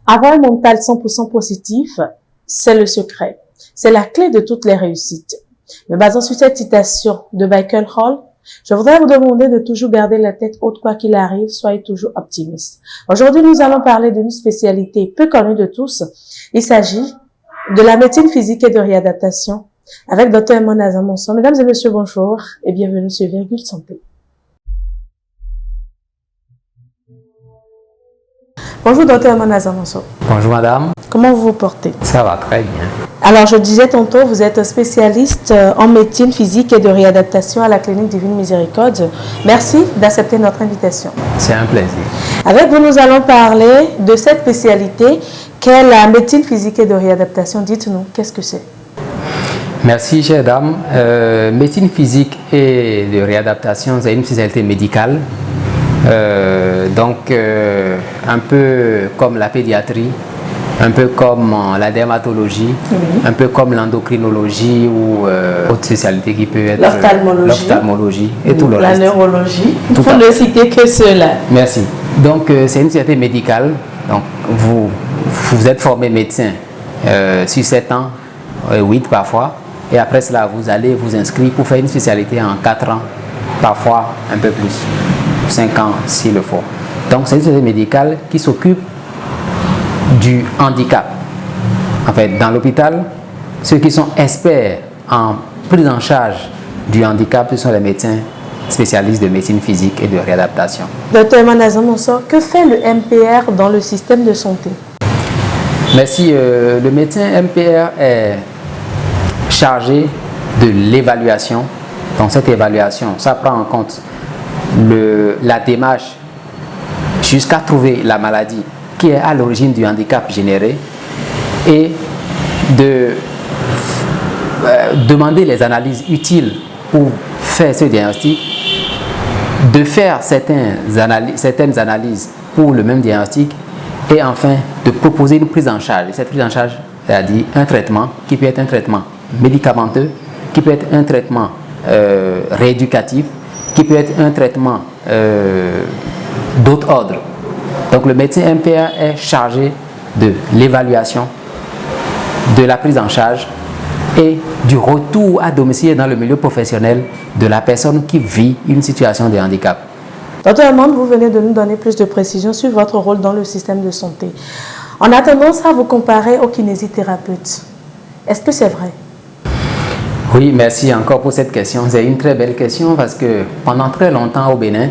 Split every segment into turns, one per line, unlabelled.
Avoir un mental 100% positif, c'est le secret. C'est la clé de toutes les réussites. Me basant sur cette citation de Michael Hall, je voudrais vous demander de toujours garder la tête haute quoi qu'il arrive, soyez toujours optimiste. Aujourd'hui, nous allons parler d'une spécialité peu connue de tous. Il s'agit de la médecine physique et de réadaptation avec Dr Emmanuel Azamonso. Mesdames et messieurs, bonjour et bienvenue sur Virgule Santé. Bonjour Dr Emmanuel Azamonso.
Bonjour madame.
Comment vous vous portez?
Ça va très bien.
Alors je disais tantôt, vous êtes spécialiste en médecine physique et de réadaptation à la clinique Divine Miséricorde. Merci d'accepter notre invitation.
C'est un plaisir.
Avec vous, nous allons parler de cette spécialité qu'est la médecine physique et de réadaptation. Dites-nous, qu'est-ce que c'est?
Merci chère dame. Médecine physique et de réadaptation, c'est une spécialité médicale. Un peu comme la pédiatrie, un peu comme la dermatologie, un peu comme l'endocrinologie ou autre spécialité qui peut être l'ophtalmologie et tout le reste.
La neurologie, il faut ne citer que cela.
Merci. Donc c'est une spécialité médicale. Donc vous êtes formé médecin sur 7 ans, 8 parfois, et après cela vous allez vous inscrire pour faire une spécialité en 4 ans, parfois un peu plus. 5 ans s'il le faut. Donc c'est une société médicale qui s'occupe du handicap. En fait, dans l'hôpital, ceux qui sont experts en prise en charge du handicap, ce sont les médecins spécialistes de médecine physique et de réadaptation.
Dr Emmanuel Azamonso, que fait le MPR dans le système de santé?
Merci. Le médecin MPR est chargé de l'évaluation. Donc cette évaluation, ça prend en compte la démarche jusqu'à trouver la maladie qui est à l'origine du handicap généré et de demander les analyses utiles pour faire ce diagnostic, de faire certaines analyses pour le même diagnostic et enfin de proposer une prise en charge. Et cette prise en charge, c'est-à-dire un traitement qui peut être un traitement médicamenteux, qui peut être un traitement rééducatif, qui peut être un traitement d'autre ordre. Donc le médecin MPR est chargé de l'évaluation, de la prise en charge et du retour à domicile dans le milieu professionnel de la personne qui vit une situation de handicap.
Dr Amand, vous venez de nous donner plus de précisions sur votre rôle dans le système de santé. On a tendance à vous comparer aux kinésithérapeutes. Est-ce que c'est vrai?
Oui, merci encore pour cette question. C'est une très belle question parce que pendant très longtemps au Bénin,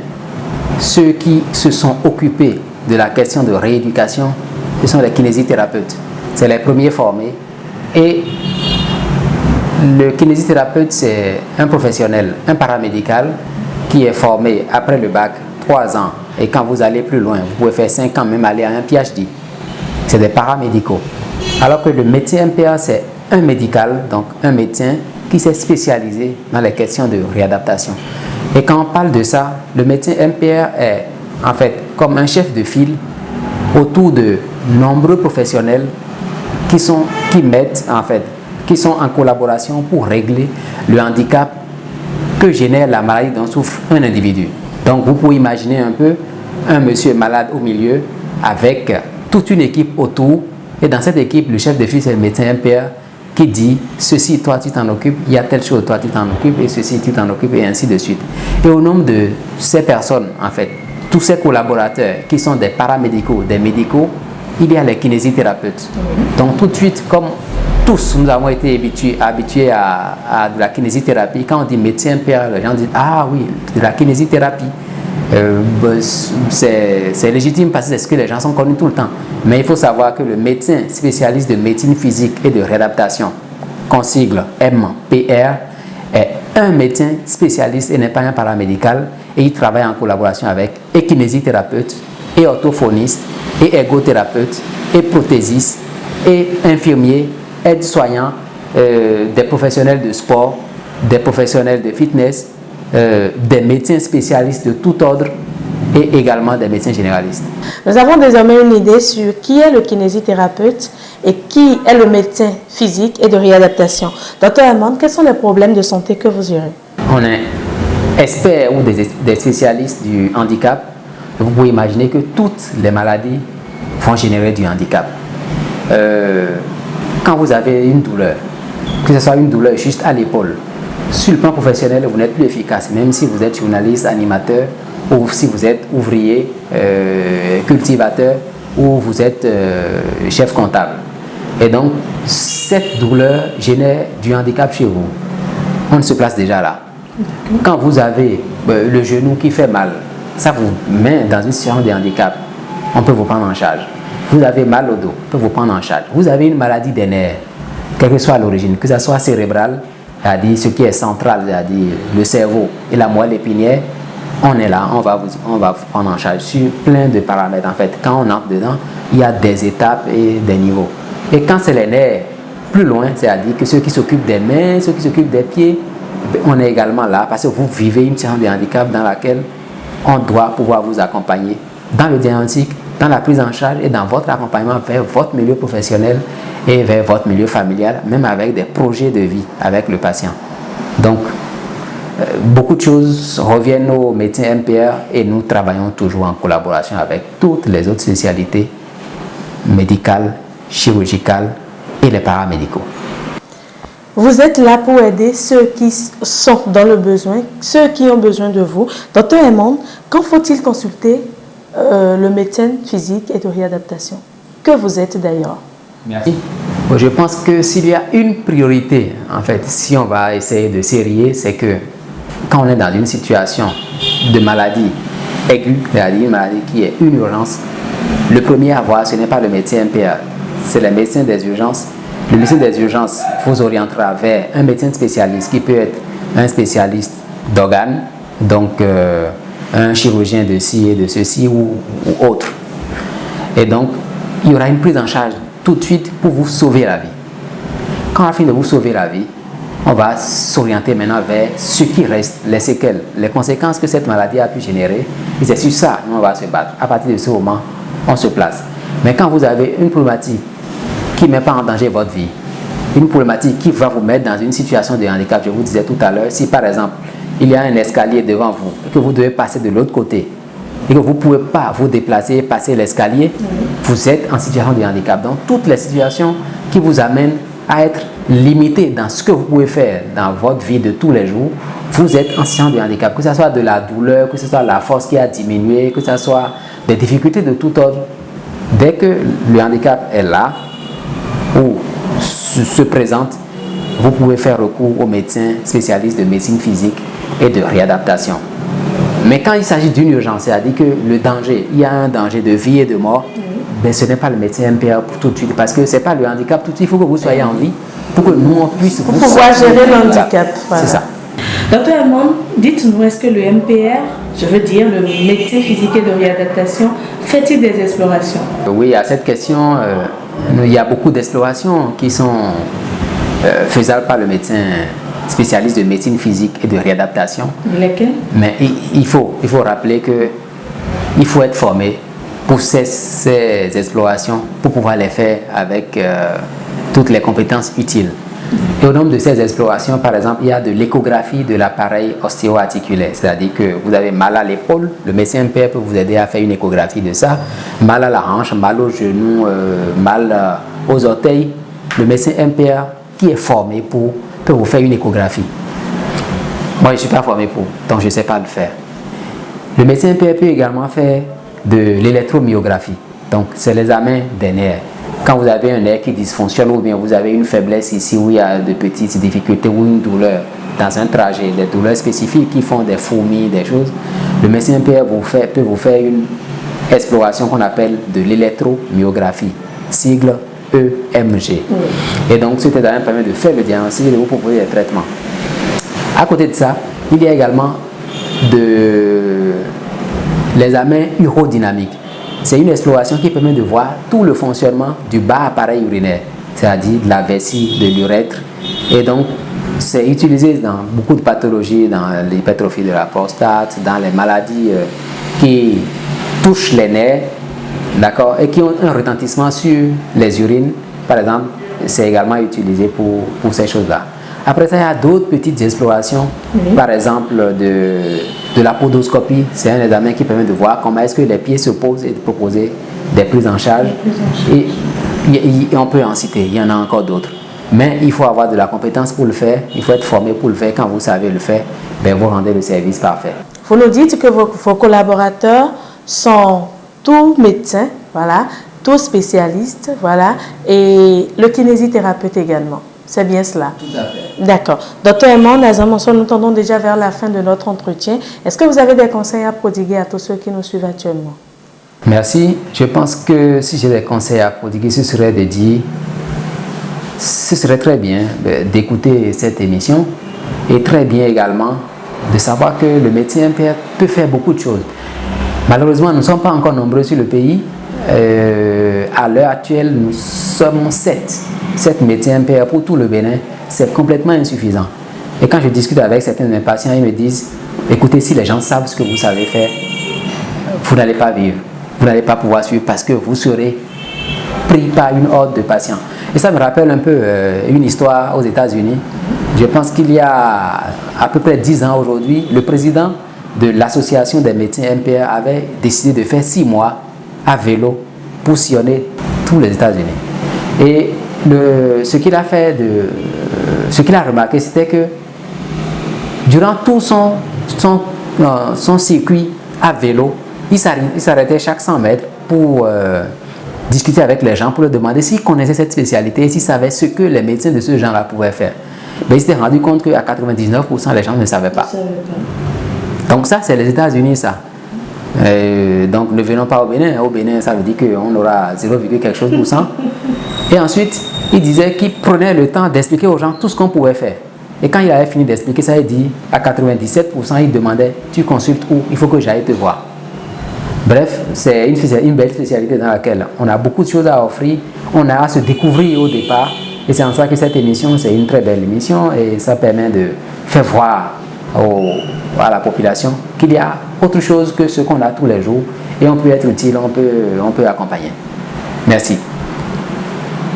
ceux qui se sont occupés de la question de rééducation, ce sont les kinésithérapeutes. C'est les premiers formés. Et le kinésithérapeute, c'est un professionnel, un paramédical qui est formé après le bac 3 ans. Et quand vous allez plus loin, vous pouvez faire 5 ans, même aller à un PhD. C'est des paramédicaux. Alors que le médecin MPA, c'est un médical, donc un médecin qui s'est spécialisé dans les questions de réadaptation. Et quand on parle de ça, le médecin MPR est en fait comme un chef de file autour de nombreux professionnels qui sont en collaboration pour régler le handicap que génère la maladie dont souffre un individu. Donc vous pouvez imaginer un peu un monsieur malade au milieu avec toute une équipe autour, et dans cette équipe, le chef de file, c'est le médecin MPR qui dit ceci, toi tu t'en occupes, il y a telle chose, toi tu t'en occupes, et ceci, tu t'en occupes, et ainsi de suite. Et au nombre de ces personnes, en fait, tous ces collaborateurs qui sont des paramédicaux, des médicaux, il y a les kinésithérapeutes. Donc tout de suite, comme tous nous avons été habitués à de la kinésithérapie, quand on dit médecin MPR, les gens disent ah oui, de la kinésithérapie. C'est légitime parce que c'est ce que les gens sont connus tout le temps. Mais il faut savoir que le médecin spécialiste de médecine physique et de réadaptation, consigle MPR, est un médecin spécialiste et n'est pas un paramédical, et il travaille en collaboration avec et kinésithérapeute, et orthophoniste, et ergothérapeute, et prothésiste, et infirmier, aide-soignant, des professionnels de sport, des professionnels de fitness, des médecins spécialistes de tout ordre et également des médecins généralistes.
Nous avons désormais une idée sur qui est le kinésithérapeute et qui est le médecin physique et de réadaptation. Docteur Amand, quels sont les problèmes de santé que vous gérez?
On est experts ou des spécialistes du handicap. Vous pouvez imaginer que toutes les maladies vont générer du handicap. Quand vous avez une douleur, que ce soit une douleur juste à l'épaule, sur le plan professionnel, vous n'êtes plus efficace, même si vous êtes journaliste, animateur, ou si vous êtes ouvrier, cultivateur, ou vous êtes chef comptable. Et donc, cette douleur génère du handicap chez vous. On se place déjà là. Quand vous avez le genou qui fait mal, ça vous met dans une situation de handicap. On peut vous prendre en charge. Vous avez mal au dos, on peut vous prendre en charge. Vous avez une maladie des nerfs, quelle que soit l'origine, que ce soit cérébrale, c'est-à-dire ce qui est central, c'est-à-dire le cerveau et la moelle épinière, on est là, on va vous prendre en charge sur plein de paramètres. En fait, quand on entre dedans, il y a des étapes et des niveaux. Et quand c'est les nerfs, plus loin, c'est-à-dire que ceux qui s'occupent des mains, ceux qui s'occupent des pieds, on est également là parce que vous vivez une situation de handicap dans laquelle on doit pouvoir vous accompagner dans le diagnostic, dans la prise en charge et dans votre accompagnement vers votre milieu professionnel et vers votre milieu familial, même avec des projets de vie avec le patient. Donc, beaucoup de choses reviennent aux médecins MPR et nous travaillons toujours en collaboration avec toutes les autres spécialités médicales, chirurgicales et les paramédicaux.
Vous êtes là pour aider ceux qui sont dans le besoin, ceux qui ont besoin de vous. Docteur Aymon, quand faut-il consulter le médecin physique et de réadaptation, que vous êtes d'ailleurs?
Merci. Je pense que s'il y a une priorité, en fait, si on va essayer de sérier, c'est que quand on est dans une situation de maladie aiguë, c'est-à-dire une maladie qui est une urgence, le premier à voir, ce n'est pas le médecin MPA, c'est le médecin des urgences. Le médecin des urgences vous orientera vers un médecin spécialiste qui peut être un spécialiste d'organes, donc un chirurgien de ci et de ceci ou autre. Et donc, il y aura une prise en charge tout de suite pour vous sauver la vie. Quand on a fini de vous sauver la vie, on va s'orienter maintenant vers ce qui reste, les séquelles, les conséquences que cette maladie a pu générer. Et c'est sur ça qu'on va se battre. À partir de ce moment, on se place. Mais quand vous avez une problématique qui ne met pas en danger votre vie, une problématique qui va vous mettre dans une situation de handicap, je vous disais tout à l'heure, si par exemple, il y a un escalier devant vous et que vous devez passer de l'autre côté et que vous ne pouvez pas vous déplacer, passer l'escalier, vous êtes en situation de handicap. Donc, toutes les situations qui vous amènent à être limité dans ce que vous pouvez faire dans votre vie de tous les jours, vous êtes en situation de handicap, que ce soit de la douleur, que ce soit la force qui a diminué, que ce soit des difficultés de tout ordre. Dès que le handicap est là ou se présente, vous pouvez faire recours aux médecins spécialistes de médecine physique et de réadaptation. Mais quand il s'agit d'une urgence, c'est-à-dire que le danger, il y a un danger de vie et de mort, ben ce n'est pas le médecin MPA pour tout de suite, parce que ce n'est pas le handicap tout de suite, il faut que vous soyez en vie pour que nous on puisse
pour pouvoir gérer le handicap. Voilà.
C'est ça.
Docteur Aymon, dites-nous, est-ce que le MPR, je veux dire le médecin physique et de réadaptation, fait-il des explorations?
Oui, à cette question, il y a beaucoup d'explorations qui sont faisables par le médecin spécialiste de médecine physique et de réadaptation.
Lesquelles?
Mais il faut rappeler qu'il faut être formé pour ces explorations, pour pouvoir les faire avec toutes les compétences utiles. Et au nombre de ces explorations, par exemple, il y a de l'échographie de l'appareil ostéo-articulaire, c'est-à-dire que vous avez mal à l'épaule, le médecin MPR peut vous aider à faire une échographie de ça, mal à la hanche, mal au genou, mal aux orteils, le médecin MPR qui est formé peut vous faire une échographie. Moi, je ne suis pas formé pour, donc je ne sais pas le faire. Le médecin MPR peut également faire de l'électromyographie, donc c'est l'examen des nerfs. Quand vous avez un nerf qui dysfonctionne ou bien vous avez une faiblesse ici où il y a de petites difficultés ou une douleur dans un trajet, des douleurs spécifiques qui font des fourmis, des choses, le médecin MPR peut vous faire une exploration qu'on appelle de l'électromyographie, sigle EMG. Et donc, cet examen permet de faire le diagnostic et de vous proposer des traitements. À côté de ça, il y a également l'examen urodynamique. C'est une exploration qui permet de voir tout le fonctionnement du bas appareil urinaire, c'est-à-dire de la vessie, de l'urètre. Et donc, c'est utilisé dans beaucoup de pathologies, dans l'hypertrophie de la prostate, dans les maladies qui touchent les nerfs, d'accord, et qui ont un retentissement sur les urines. Par exemple, c'est également utilisé pour ces choses-là. Après ça, il y a d'autres petites explorations, par exemple de la podoscopie. C'est un examen qui permet de voir comment est-ce que les pieds se posent et de proposer des prises en charge. Et on peut en citer, il y en a encore d'autres. Mais il faut avoir de la compétence pour le faire, il faut être formé pour le faire. Quand vous savez le faire, ben vous rendez le service parfait.
Vous nous dites que vos collaborateurs sont tous médecins, voilà, tous spécialistes, voilà, et le kinésithérapeute également. C'est bien cela?
Tout à fait.
D'accord. Docteur Aimon Nazamonso, nous tendons déjà vers la fin de notre entretien. Est-ce que vous avez des conseils à prodiguer à tous ceux qui nous suivent actuellement?
Merci. Je pense que si j'ai des conseils à prodiguer, ce serait de dire, ce serait très bien d'écouter cette émission et très bien également de savoir que le médecin MPR peut faire beaucoup de choses. Malheureusement, nous ne sommes pas encore nombreux sur le pays. À l'heure actuelle, nous sommes 7 médecins MPR pour tout le Bénin. C'est complètement insuffisant. Et quand je discute avec certains de mes patients, ils me disent, écoutez, si les gens savent ce que vous savez faire, vous n'allez pas vivre. Vous n'allez pas pouvoir suivre parce que vous serez pris par une horde de patients. Et ça me rappelle un peu une histoire aux États-Unis. Je pense qu'il y a à peu près 10 ans aujourd'hui, le président de l'association des médecins MPR avait décidé de faire 6 mois à vélo pour sillonner tous les États-Unis. Et ce qu'il a remarqué, c'était que durant tout son circuit à vélo, il s'arrêtait chaque 100 mètres pour discuter avec les gens, pour leur demander s'ils connaissaient cette spécialité, s'ils savaient ce que les médecins de ce genre-là pouvaient faire. Mais il s'était rendu compte qu'à 99%, les gens ne savaient pas. Donc ça, c'est les États-Unis, ça. Donc ne venons pas au Bénin. Au Bénin, ça veut dire qu'on aura 0, quelque chose pour cent. Et ensuite, il disait qu'il prenait le temps d'expliquer aux gens tout ce qu'on pouvait faire. Et quand il avait fini d'expliquer ça, il dit à 97%, il demandait, tu consultes où? Il faut que j'aille te voir. Bref, c'est une belle spécialité dans laquelle on a beaucoup de choses à offrir, on a à se découvrir au départ. Et c'est en ça que cette émission, c'est une très belle émission et ça permet de faire voir à la population qu'il y a autre chose que ce qu'on a tous les jours et on peut être utile, on peut accompagner. Merci.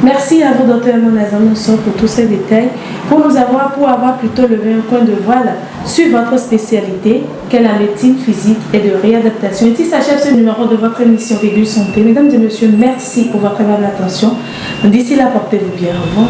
Merci à vous, Dr Aimon Nazamonso, pour tous ces détails, pour avoir plutôt levé un coin de voile sur votre spécialité, qu'est la médecine physique et de réadaptation. Et il s'achève ce numéro de votre émission Régule Santé. Mesdames et messieurs, merci pour votre aimable attention. D'ici là, portez-vous bien. Au revoir.